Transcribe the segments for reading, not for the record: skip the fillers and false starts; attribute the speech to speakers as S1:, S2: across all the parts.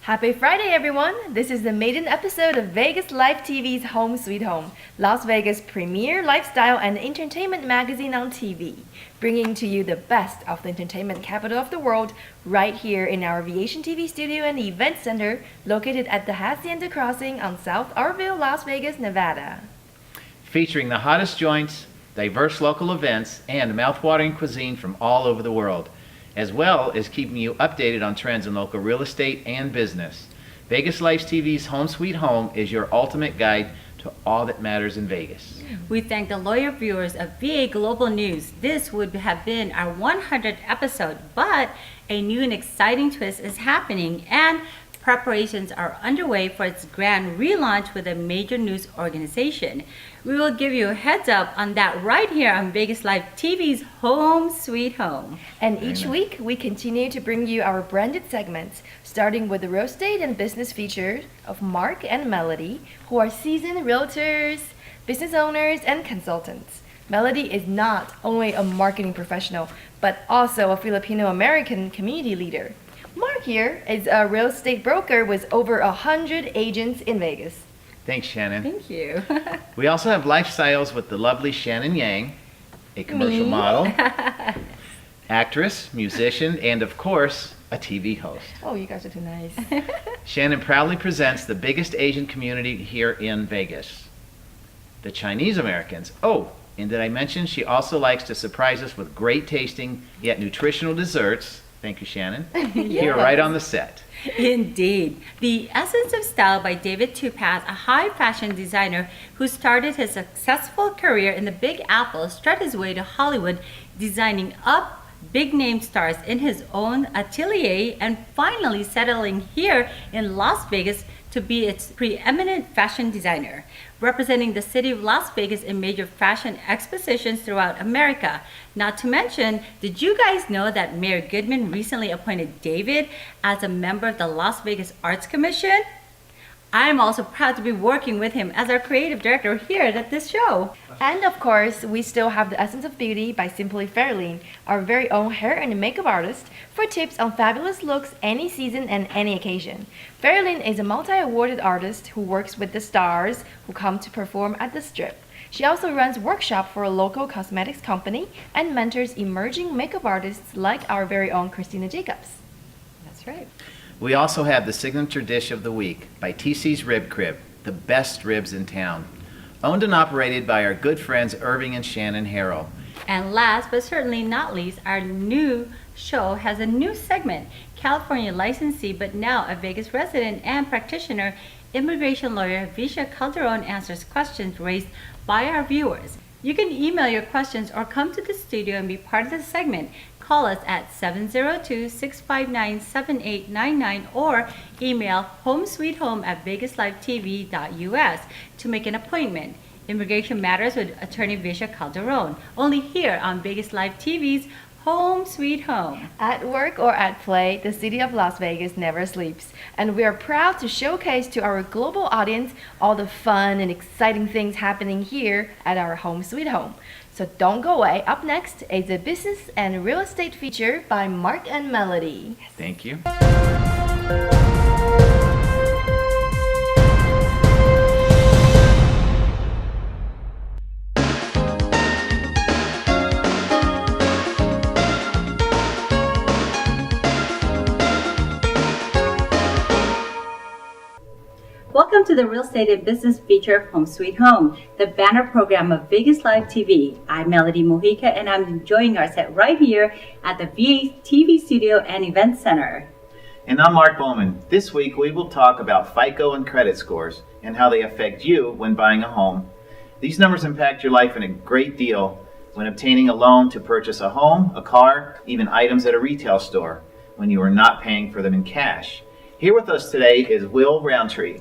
S1: Happy Friday, everyone! This is the maiden episode of Vegas Life TV's Home Sweet Home, Las Vegas' premier lifestyle and entertainment magazine on TV, bringing to you the best of the entertainment capital of the world right here in our Aviation TV studio and event center located at the Hacienda Crossing on South Arville, Las Vegas, Nevada.
S2: Featuring the hottest joints, diverse local events, and mouthwatering cuisine from all over the world, as well as keeping you updated on trends in local real estate and business. Vegas Life TV's Home Sweet Home is your ultimate guide to all that matters in Vegas.
S3: We thank the loyal viewers of VA Global News. This would have been our 100th episode, but a new and exciting twist is happening, and preparations are underway for its grand relaunch with a major news organization. We will give you a heads up on that right here on Vegas Life TV's Home Sweet Home.
S1: And each week, we continue to bring you our branded segments, starting with the real estate and business features of Mark and Melody, who are seasoned realtors, business owners, and consultants. Melody is not only a marketing professional, but also a Filipino-American community leader. Mark here is a real estate broker with over 100 agents in Vegas.
S2: Thanks, Shannon.
S3: Thank you.
S2: We also have lifestyles with the lovely Shannon Yang, a commercial model, actress, musician, and of course, a TV host.
S1: Oh, you guys are too nice.
S2: Shannon proudly presents the biggest Asian community here in Vegas, the Chinese Americans. Oh, and did I mention she also likes to surprise us with great tasting yet nutritional desserts. Thank you, Shannon. Here right on the set.
S3: Indeed. The Essence of Style by David Tupas, a high fashion designer who started his successful career in the Big Apple, struck his way to Hollywood, designing up big name stars in his own atelier and finally settling here in Las Vegas to be its preeminent fashion designer, representing the city of Las Vegas in major fashion expositions throughout America. Not to mention, did you guys know that Mayor Goodman recently appointed David as a member of the Las Vegas Arts Commission? I am also proud to be working with him as our creative director here at this show.
S1: And of course, we still have the Essence of Beauty by Simply Fairlene, our very own hair and makeup artist, for tips on fabulous looks any season and any occasion. Fairlene is a multi-awarded artist who works with the stars who come to perform at the Strip. She also runs workshops for a local cosmetics company and mentors emerging makeup artists like our very own Christina Jacobs.
S3: That's right.
S2: We also have the signature dish of the week by TC's Rib Crib, the best ribs in town. Owned and operated by our good friends Irving and Shannon Harrell.
S3: And last but certainly not least, our new show has a new segment. California licensee but now a Vegas resident and practitioner, immigration lawyer Visha Calderon answers questions raised by our viewers. You can email your questions or come to the studio and be part of the segment. Call us at 702-659-7899 or email homesweethome@vegaslifetv.us to make an appointment. Immigration Matters with attorney Visha Calderon, only here on Vegas Life TV's Home Sweet Home.
S1: At work or at play, the city of Las Vegas never sleeps, and we are proud to showcase to our global audience all the fun and exciting things happening here at our Home Sweet Home. So don't go away. Up next is a business and real estate feature by Mark and Melody.
S2: Thank you.
S3: Welcome to the Real Estate and Business feature of Home Sweet Home, the banner program of Vegas Live TV. I'm Melody Mojica, and I'm enjoying our set right here at the VA TV studio and event center.
S2: And I'm Mark Bowman. This week we will talk about FICO and credit scores and how they affect you when buying a home. These numbers impact your life in a great deal when obtaining a loan to purchase a home, a car, even items at a retail store when you are not paying for them in cash. Here with us today is Will Roundtree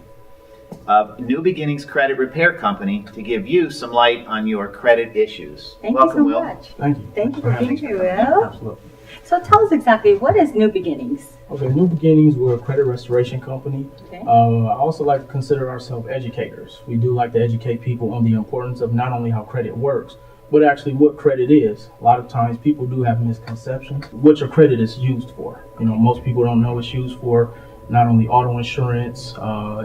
S2: of New Beginnings Credit Repair Company to give you some light on your credit issues.
S3: Welcome,
S2: you so
S3: Will.
S2: much.
S4: Thank you.
S3: Thank you for being here, Will.
S4: Absolutely.
S3: So tell us exactly, what is New Beginnings?
S4: Okay, New Beginnings, we're a credit restoration company.
S3: Okay.
S4: I also like to consider ourselves educators. We do like to educate people on the importance of not only how credit works, but actually what credit is. A lot of times people do have misconceptions, what your credit is used for. You know, most people don't know it's used for not only auto insurance,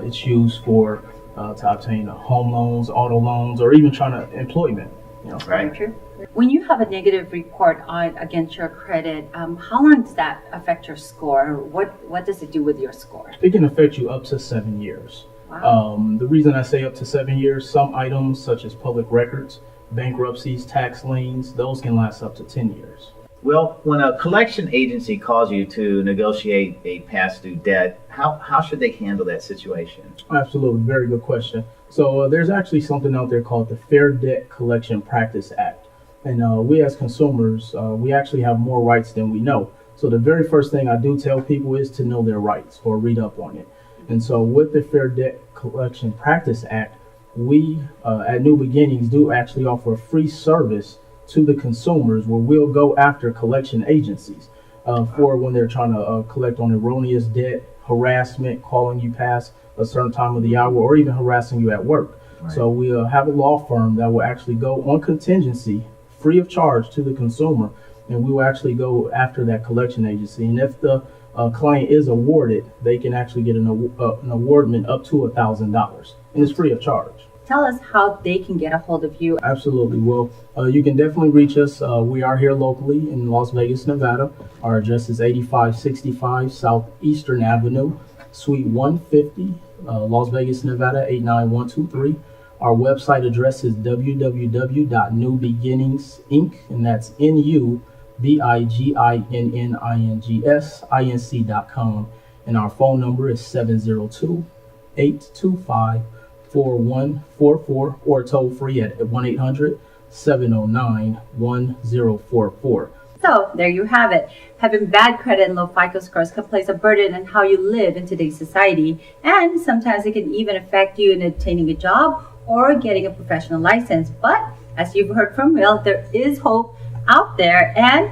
S4: it's used for to obtain home loans, auto loans, or even trying to employment. You know.
S2: Right.
S3: True. When you have a negative report against your credit, how long does that affect your score? What does it do with your score?
S4: It can affect you up to 7 years.
S3: Wow.
S4: The reason I say up to 7 years, some items such as public records, bankruptcies, tax liens, those can last up to 10 years.
S2: Well, when a collection agency calls you to negotiate a past due debt, how should they handle that situation?
S4: Absolutely, very good question. So there's actually something out there called the Fair Debt Collection Practice Act. And we as consumers, we actually have more rights than we know. So the very first thing I do tell people is to know their rights or read up on it. And so with the Fair Debt Collection Practice Act, we at New Beginnings do actually offer a free service to the consumers where we'll go after collection agencies for when they're trying to collect on erroneous debt, harassment, calling you past a certain time of the hour, or even harassing you at work.
S2: Right.
S4: So we have a law firm that will actually go on contingency, free of charge to the consumer, and we will actually go after that collection agency. And if the client is awarded, they can actually get an awardment up to $1,000, and it's free of charge.
S3: Tell us how they can get a hold of you.
S4: Absolutely. Well, you can definitely reach us. We are here locally in Las Vegas, Nevada. Our address is 8565 Southeastern Avenue, Suite 150, Las Vegas, Nevada 89123. Our website address is www.newbeginningsinc, and that's NUBIGINNINGSINC.com. And our phone number is 702-825-4144, or toll free at 1-800-709-1044.
S3: So there you have it. Having bad credit and low FICO scores can place a burden on how you live in today's society, and sometimes it can even affect you in obtaining a job or getting a professional license. But as you've heard from Will, there is hope out there. And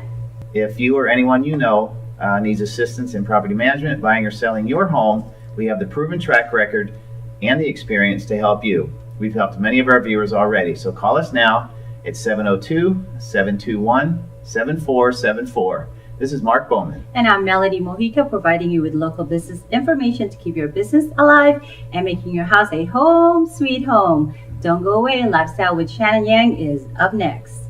S2: if you or anyone you know needs assistance in property management, buying or selling your home, we have the proven track record and the experience to help you. We've helped many of our viewers already, so call us now at 702-721-7474. This is Mark Bowman.
S3: And I'm Melody Mojica, providing you with local business information to keep your business alive and making your house a home sweet home. Don't go away. Lifestyle with Shannon Yang is up next.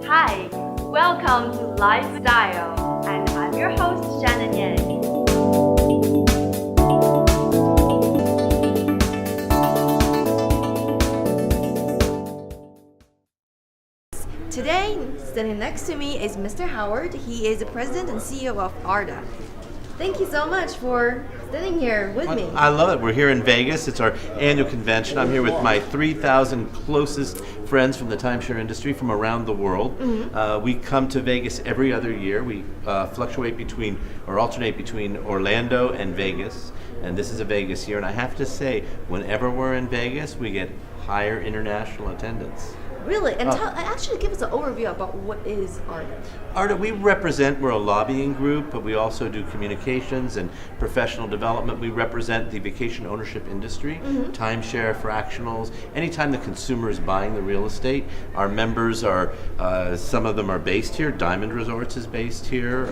S1: Hi, welcome to Lifestyle, and I'm your host, Shannon Yang. Today, standing next to me is Mr. Howard. He is the president and CEO of ARDA. Thank you so much for sitting here with me.
S5: I love it. We're here in Vegas. It's our annual convention. I'm here with my 3,000 closest friends from the timeshare industry from around the world. Mm-hmm. We come to Vegas every other year. We fluctuate between, or alternate between, Orlando and Vegas. And this is a Vegas year. And I have to say, whenever we're in Vegas, we get higher international attendance.
S1: Really? And actually give us an overview about what is ARDA.
S5: ARDA, we're a lobbying group, but we also do communications and professional development. We represent the vacation ownership industry, timeshare, fractionals. Anytime the consumer is buying the real estate, our members are, some of them are based here. Diamond Resorts is based here.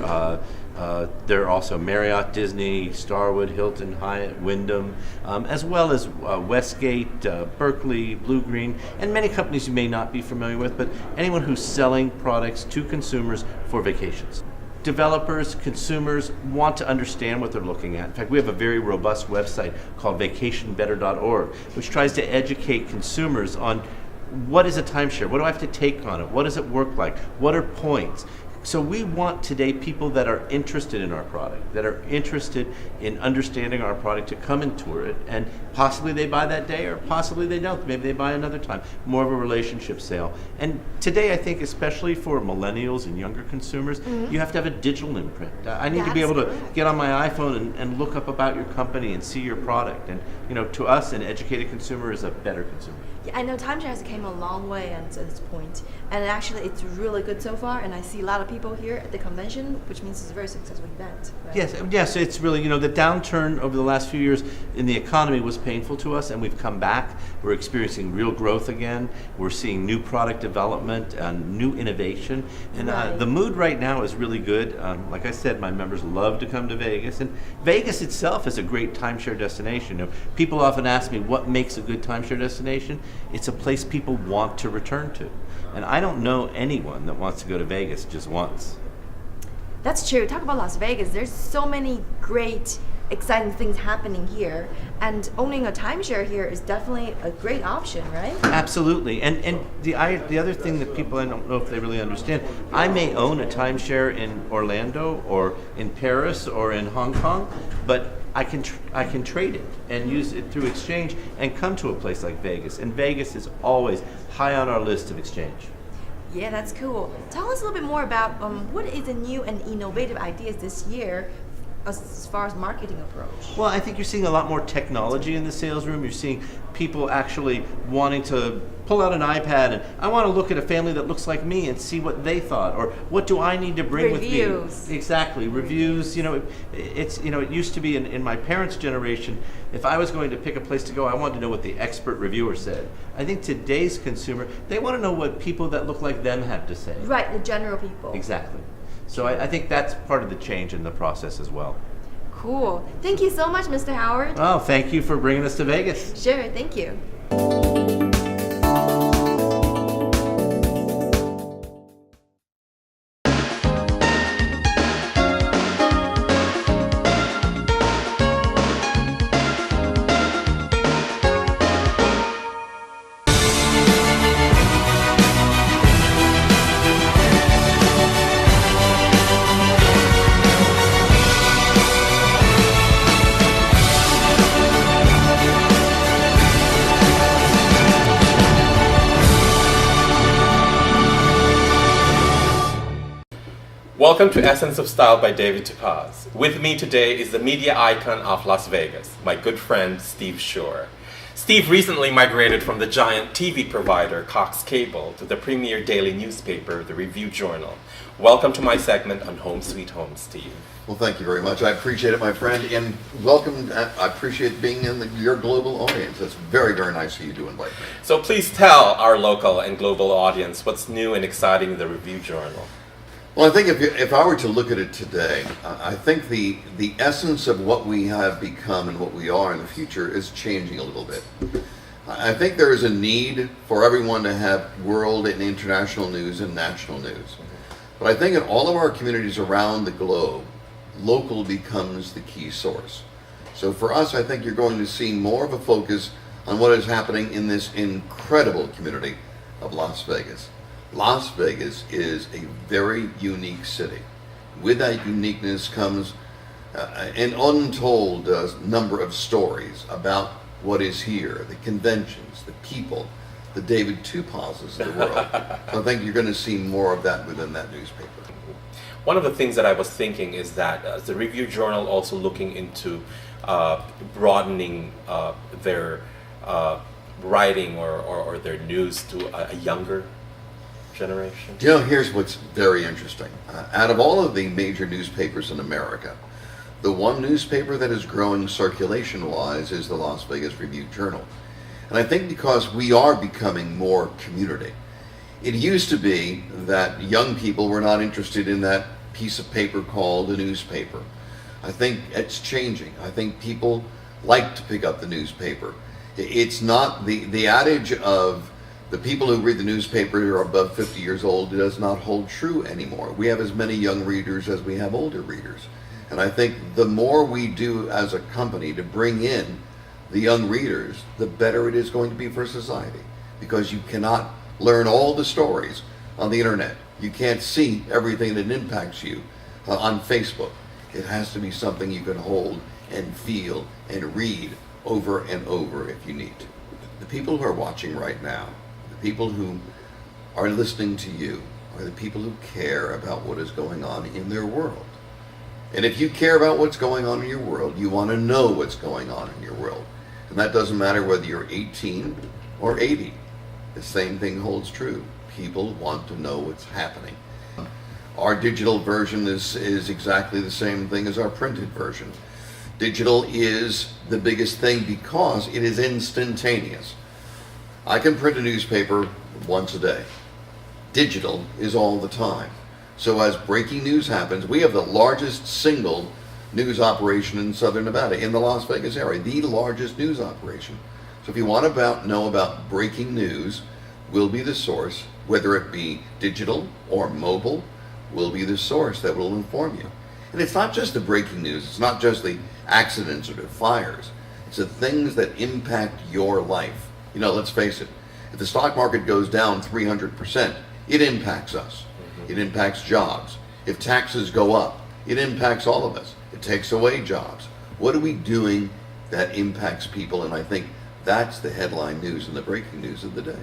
S5: There are also Marriott, Disney, Starwood, Hilton, Hyatt, Wyndham, as well as Westgate, Berkeley, Blue Green, and many companies you may not be familiar with, but anyone who's selling products to consumers for vacations. Developers, consumers want to understand what they're looking at. In fact, we have a very robust website called vacationbetter.org, which tries to educate consumers on what is a timeshare, what do I have to take on it, what does it work like, what are points. So we want today people that are interested in our product, that are interested in understanding our product to come and tour it, and possibly they buy that day or possibly they don't. Maybe they buy another time, more of a relationship sale. And today I think especially for millennials and younger consumers, you have to have a digital imprint. I need to be able to get on my iPhone and look up about your company and see your product. And to us, an educated consumer is a better consumer.
S1: Yeah, I know timeshare has came a long way until this point, and actually it's really good so far. And I see a lot of people here at the convention, which means it's a very successful event. Right?
S5: Yes, it's really, the downturn over the last few years in the economy was painful to us, and we've come back. We're experiencing real growth again. We're seeing new product development and new innovation, and the mood right now is really good. Like I said, my members love to come to Vegas, and Vegas itself is a great timeshare destination. People often ask me what makes a good timeshare destination. It's a place people want to return to. And I don't know anyone that wants to go to Vegas just once.
S1: That's true. Talk about Las Vegas. There's so many great, exciting things happening here, and owning a timeshare here is definitely a great option, right?
S5: Absolutely. And the other thing that people, I don't know if they really understand, I may own a timeshare in Orlando or in Paris or in Hong Kong, but I can trade it and use it through exchange and come to a place like Vegas. And Vegas is always high on our list of exchange.
S1: Yeah, that's cool. Tell us a little bit more about what is the new and innovative ideas this year as far as marketing approach.
S5: Well, I think you're seeing a lot more technology in the sales room. You're seeing people actually wanting to pull out an iPad and I want to look at a family that looks like me and see what they thought, or what do I need to bring
S1: Reviews.
S5: with me? Exactly, reviews. It used to be in my parents' generation, if I was going to pick a place to go, I wanted to know what the expert reviewer said. I think today's consumer, they want to know what people that look like them have to say.
S1: Right, the general people.
S5: Exactly. So I think that's part of the change in the process as well.
S1: Cool. Thank you so much, Mr. Howard.
S5: Oh, thank you for bringing us to Vegas.
S1: Sure, thank you.
S6: Welcome to Essence of Style by David Tupaz. With me today is the media icon of Las Vegas, my good friend Steve Shore. Steve recently migrated from the giant TV provider Cox Cable to the premier daily newspaper, the Review Journal. Welcome to my segment on Home Sweet Home, Steve.
S7: Well, thank you very much. I appreciate it, my friend, and welcome. I appreciate being in your global audience. It's very, very nice of you to invite me.
S6: So please tell our local and global audience what's new and exciting in the Review Journal.
S7: Well, I think if I were to look at it today, I think the essence of what we have become and what we are in the future is changing a little bit. I think there is a need for everyone to have world and international news and national news. But I think in all of our communities around the globe, local becomes the key source. So for us, I think you're going to see more of a focus on what is happening in this incredible community of Las Vegas. Las Vegas is a very unique city. With that uniqueness comes an untold number of stories about what is here, the conventions, the people, the David Tupazes of the world. So I think you're going to see more of that within that newspaper.
S6: One of the things that I was thinking is that is the Review Journal also looking into broadening their writing or their news to a younger generation?
S7: Here's what's very interesting. Out of all of the major newspapers in America, the one newspaper that is growing circulation-wise is the Las Vegas Review Journal. And I think because we are becoming more community. It used to be that young people were not interested in that piece of paper called a newspaper. I think it's changing. I think people like to pick up the newspaper. It's not the adage of the people who read the newspaper who are above 50 years old does not hold true anymore. We have as many young readers as we have older readers. And I think the more we do as a company to bring in the young readers, the better it is going to be for society. Because you cannot learn all the stories on the internet. You can't see everything that impacts you on Facebook. It has to be something you can hold and feel and read over and over if you need to. The people who are watching right now, the people who are listening to you, are the people who care about what is going on in their world. And if you care about what's going on in your world, you want to know what's going on in your world. And that doesn't matter whether you're 18 or 80. The same thing holds true. People want to know what's happening. Our digital version is exactly the same thing as our printed version. Digital is the biggest thing because it is instantaneous. I can print a newspaper once a day. Digital is all the time. So as breaking news happens, we have the largest single news operation in Southern Nevada, in the Las Vegas area, the largest news operation. So if you want to know about breaking news, we'll be the source, whether it be digital or mobile, will be the source that will inform you. And it's not just the breaking news, it's not just the accidents or the fires, it's the things that impact your life. You know, let's face it, if the stock market goes down 300%, it impacts us. It impacts jobs. If taxes go up, it impacts all of us. It takes away jobs. What are we doing that impacts people? And I think that's the headline news and the breaking news of the day.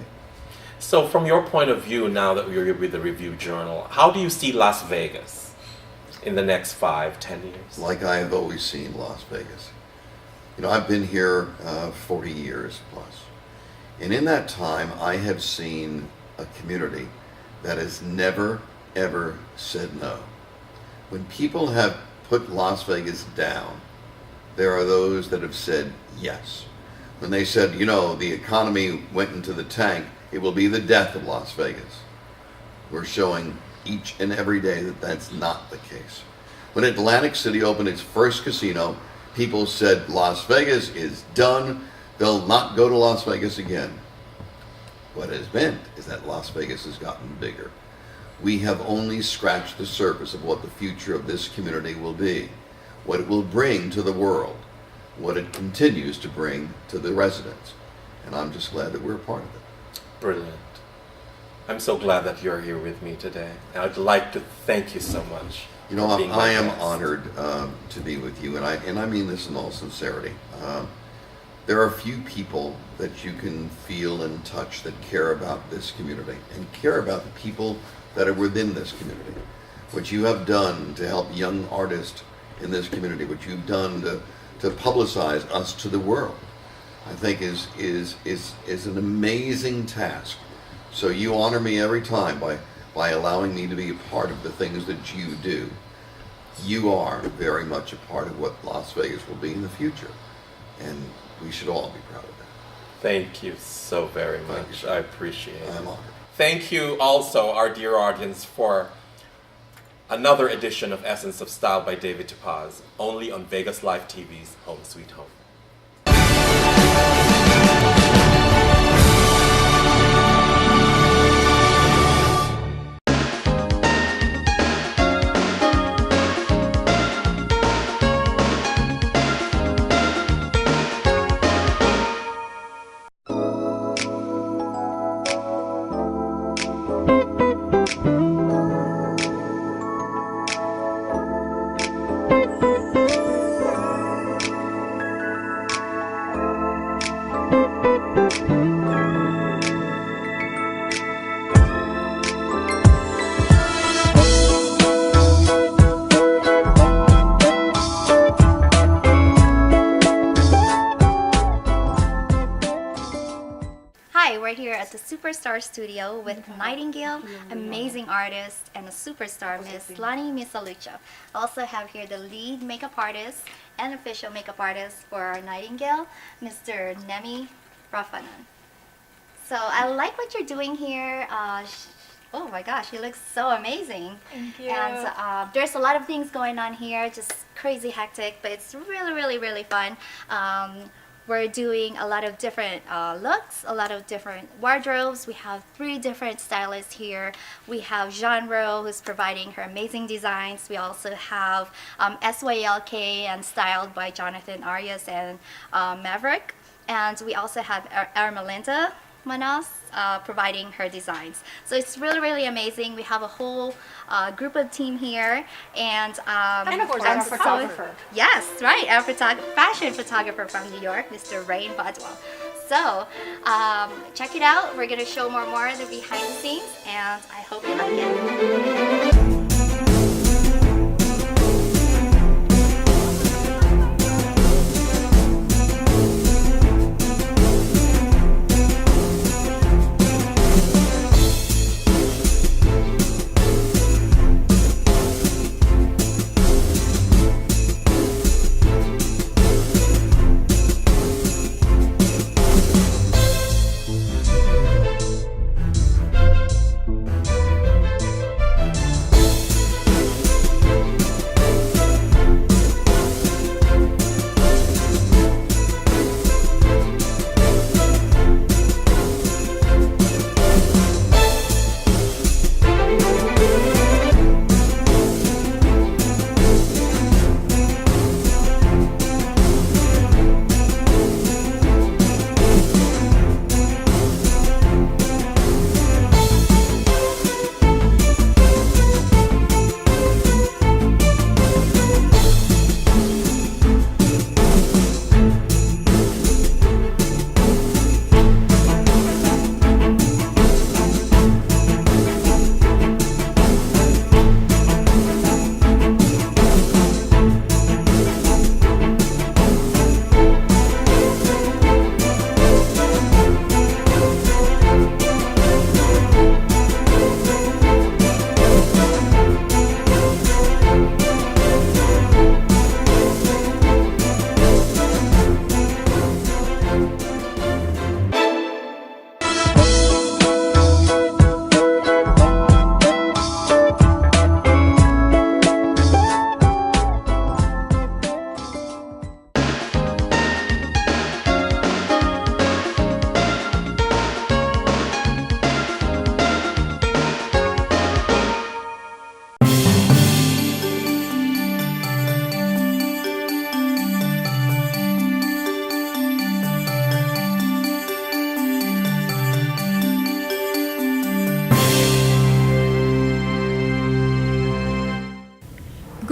S6: So from your point of view, now that we're with the Review Journal, how do you see Las Vegas in the next 5-10 years?
S7: Like I have always seen Las Vegas. You know, I've been here 40 years plus. And in that time, I have seen a community that has never, ever said no. When people have put Las Vegas down, there are those that have said yes. When they said, you know, the economy went into the tank, it will be the death of Las Vegas. We're showing each and every day that that's not the case. When Atlantic City opened its first casino, people said Las Vegas is done. They'll not go to Las Vegas again. What has meant is that Las Vegas has gotten bigger. We have only scratched the surface of what the future of this community will be, what it will bring to the world, what it continues to bring to the residents. And I'm just glad that we're a part of it.
S6: Brilliant. I'm so glad that you're here with me today. I'd like to thank you so much.
S7: You know,
S6: for being my
S7: I am
S6: guest.
S7: honored to be with you, and I mean this in all sincerity. There are few people that you can feel and touch that care about this community and care about the people that are within this community. What you have done to help young artists in this community, what you've done to publicize us to the world, I think is an amazing task. So you honor me every time by allowing me to be a part of the things that you do. You are very much a part of what Las Vegas will be in the future. And we should all be proud of that.
S6: Thank you so very
S7: Thank
S6: much.
S7: you.
S6: I appreciate it.
S7: I'm honored.
S6: Thank you also, our dear audience, for another edition of Essence of Style by David Topaz, only on Vegas Live TV's Home Sweet Home.
S8: Hi, we're here at the Superstar Studio with Nightingale, amazing artist and a superstar, Miss Lani Misalucha. I also have here the lead makeup artist and official makeup artist for our Nightingale, Mr. Nemi Rafanan. So I like what you're doing here. Oh my gosh, you look so amazing.
S1: Thank you.
S8: And there's a lot of things going on here, just crazy hectic, but it's really fun. We're doing a lot of different looks, a lot of different wardrobes. We have 3 different stylists here. We have Genre, who's providing her amazing designs. We also have SYLK and styled by Jonathan Arias and Maverick. And we also have Armelinda Manos providing her designs. So it's really amazing. We have a whole group of team here, and
S9: of course, our photographer.
S8: Yes, right, our fashion photographer from New York, Mr. Rain Bodwell. So check it out. We're gonna show more of the behind the scenes, and I hope you like it.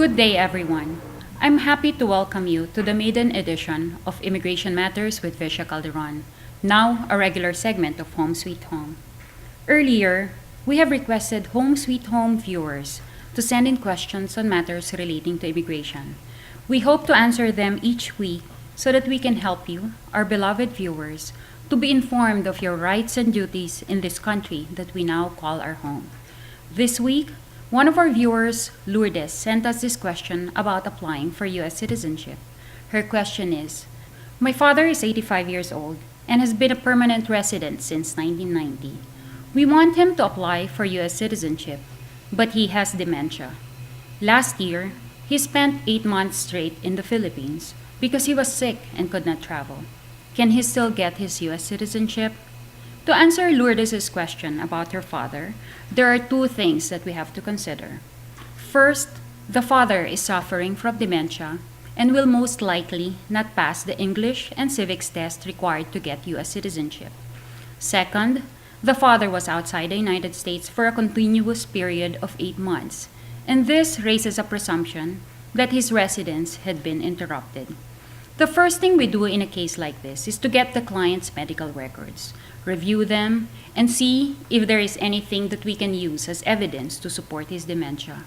S10: Good day, everyone. I'm happy to welcome you to the maiden edition of Immigration Matters with Visha Calderon, now a regular segment of Home Sweet Home. Earlier, we have requested Home Sweet Home viewers to send in questions on matters relating to immigration. We hope to answer them each week so that we can help you, our beloved viewers, to be informed of your rights and duties in this country that we now call our home. This week, one of our viewers, Lourdes, sent us this question about applying for U.S. citizenship. Her question is, my father is 85 years old and has been a permanent resident since 1990. We want him to apply for U.S. citizenship, but he has dementia. Last year, he spent 8 months straight in the Philippines because he was sick and could not travel. Can he still get his U.S. citizenship? To answer Lourdes' question about her father, there are two things that we have to consider. First, the father is suffering from dementia and will most likely not pass the English and civics test required to get U.S. citizenship. Second, the father was outside the United States for a continuous period of 8 months, and this raises a presumption that his residence had been interrupted. The first thing we do in a case like this is to get the client's medical records, review them, and see if there is anything that we can use as evidence to support his dementia.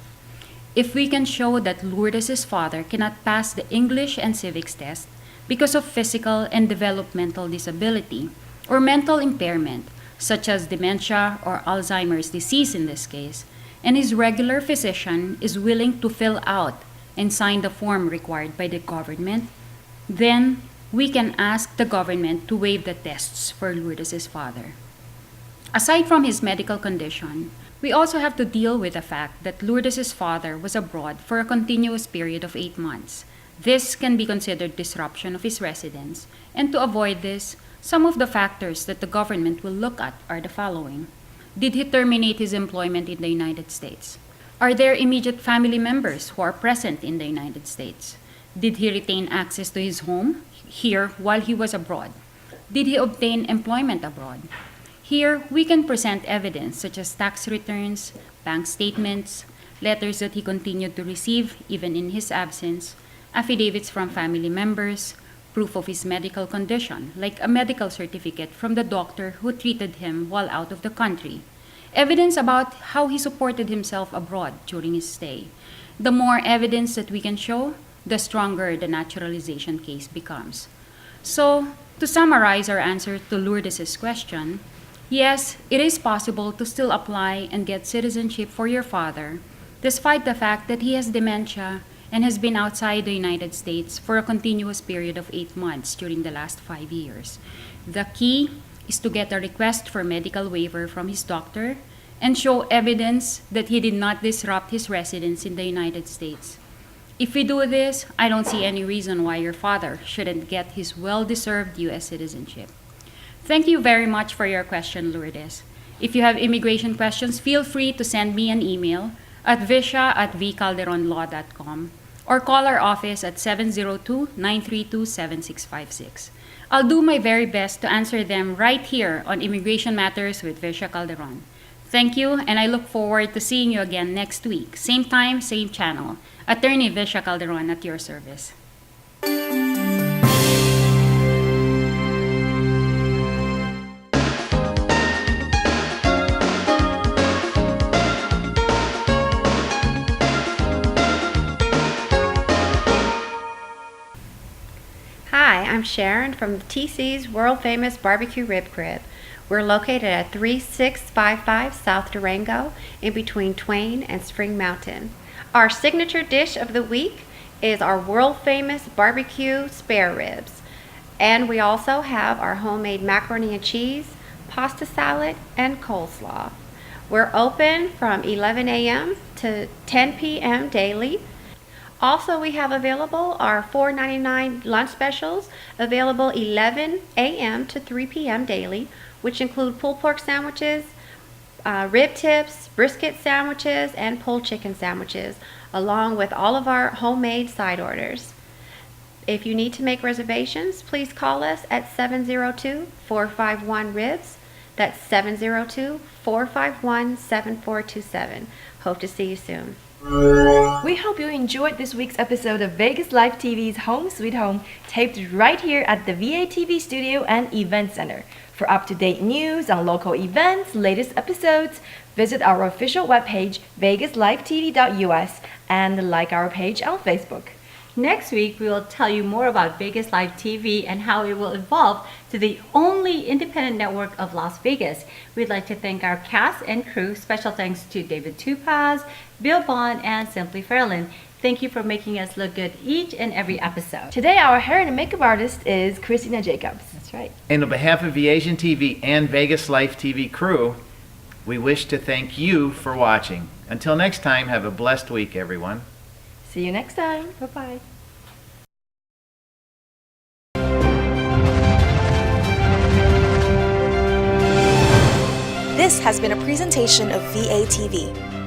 S10: If we can show that Lourdes' father cannot pass the English and civics test because of physical and developmental disability or mental impairment, such as dementia or Alzheimer's disease in this case, and his regular physician is willing to fill out and sign the form required by the government, then we can ask the government to waive the tests for Lourdes' father. Aside from his medical condition, we also have to deal with the fact that Lourdes' father was abroad for a continuous period of 8 months. This can be considered disruption of his residence, and to avoid this, some of the factors that the government will look at are the following. Did he terminate his employment in the United States? Are there immediate family members who are present in the United States? Did he retain access to his home here while he was abroad? Did he obtain employment abroad? Here, we can present evidence such as tax returns, bank statements, letters that he continued to receive even in his absence, affidavits from family members, proof of his medical condition, like a medical certificate from the doctor who treated him while out of the country, evidence about how he supported himself abroad during his stay. The more evidence that we can show, the stronger the naturalization case becomes. So, to summarize our answer to Lourdes' question, yes, it is possible to still apply and get citizenship for your father, despite the fact that he has dementia and has been outside the United States for a continuous period of 8 months during the last 5 years. The key is to get a request for medical waiver from his doctor and show evidence that he did not disrupt his residence in the United States. If we do this, I don't see any reason why your father shouldn't get his well-deserved U.S. citizenship. Thank you very much for your question, Lourdes. If you have immigration questions, feel free to send me an email at visha@vcalderonlaw.com or call our office at 702-932-7656. I'll do my very best to answer them right here on Immigration Matters with Visha Calderon. Thank you, and I look forward to seeing you again next week. Same time, same channel. Attorney Visha Calderon at your service.
S9: Hi, I'm Sharon from TC's world famous barbecue rib crib. We're located at 3655 South Durango in between Twain and Spring Mountain. Our signature dish of the week is our world famous barbecue spare ribs. And we also have our homemade macaroni and cheese, pasta salad, and coleslaw. We're open from 11 a.m. to 10 p.m. daily. Also, we have available our $4.99 lunch specials, available 11 a.m. to 3 p.m. daily, which include pulled pork sandwiches, rib tips, brisket sandwiches, and pulled chicken sandwiches, along with all of our homemade side orders. If you need to make reservations, please call us at 702-451-RIBS. That's 702-451-7427. Hope to see you soon.
S1: We hope you enjoyed this week's episode of Vegas Life TV's Home Sweet Home, taped right here at the VATV Studio and Event Center. For up-to-date news on local events, latest episodes, visit our official webpage, VegasLifeTV.us, and like our page on Facebook.
S3: Next week, we will tell you more about Vegas Live TV and how it will evolve to the only independent network of Las Vegas. We'd like to thank our cast and crew. Special thanks to David Tupaz, Bill Bond, and Simply Fairlyn. Thank you for making us look good each and every episode.
S1: Today, our hair and makeup artist is Christina Jacobs.
S3: That's right.
S2: And on behalf of VAsian TV and Vegas Life TV crew, we wish to thank you for watching. Until next time, have a blessed week, everyone.
S1: See you next time.
S3: Bye-bye.
S11: This has been a presentation of VATV.